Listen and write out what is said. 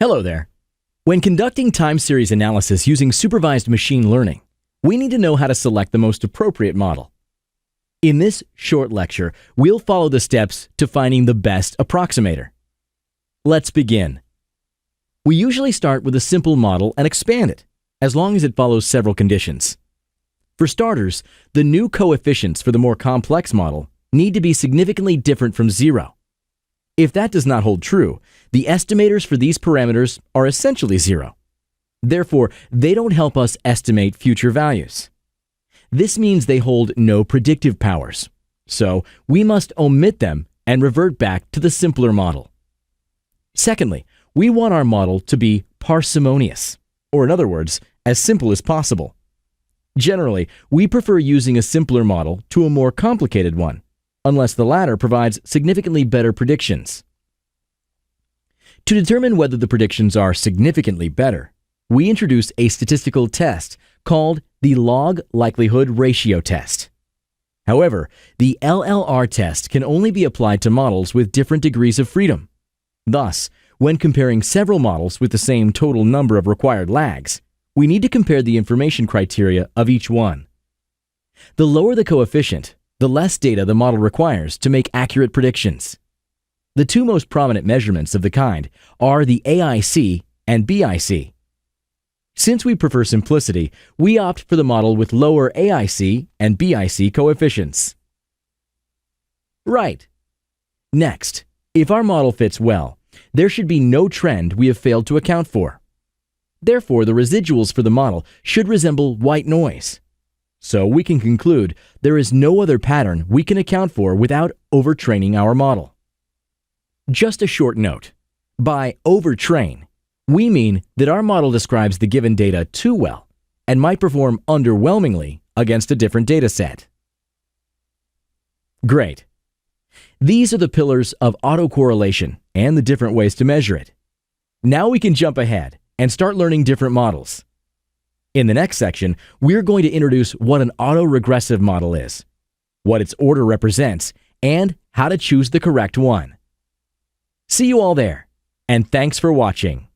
Hello there. When conducting time series analysis using supervised machine learning, we need to know how to select the most appropriate model. In this short lecture, we'll follow the steps to finding the best approximator. Let's begin. We usually start with a simple model and expand it, as long as it follows several conditions. For starters, the new coefficients for the more complex model need to be significantly different from zero. If that does not hold true, the estimators for these parameters are essentially zero. Therefore, they don't help us estimate future values. This means they hold no predictive powers, so we must omit them and revert back to the simpler model. Secondly, we want our model to be parsimonious, or in other words, as simple as possible. Generally, we prefer using a simpler model to a more complicated one, unless the latter provides significantly better predictions. To determine whether the predictions are significantly better, we introduce a statistical test called the log likelihood ratio test. However, the LLR test can only be applied to models with different degrees of freedom. Thus, when comparing several models with the same total number of required lags, we need to compare the information criteria of each one. The lower the coefficient, the less data the model requires to make accurate predictions. The two most prominent measurements of the kind are the AIC and BIC. Since we prefer simplicity, we opt for the model with lower AIC and BIC coefficients. Right. Next, if our model fits well, there should be no trend we have failed to account for. Therefore, the residuals for the model should resemble white noise. So we can conclude there is no other pattern we can account for without overtraining our model. Just a short note. By overtrain, we mean that our model describes the given data too well and might perform underwhelmingly against a different data set. Great. These are the pillars of autocorrelation and the different ways to measure it. Now we can jump ahead and start learning different models. In the next section, we're going to introduce what an autoregressive model is, what its order represents, and how to choose the correct one. See you all there, and thanks for watching.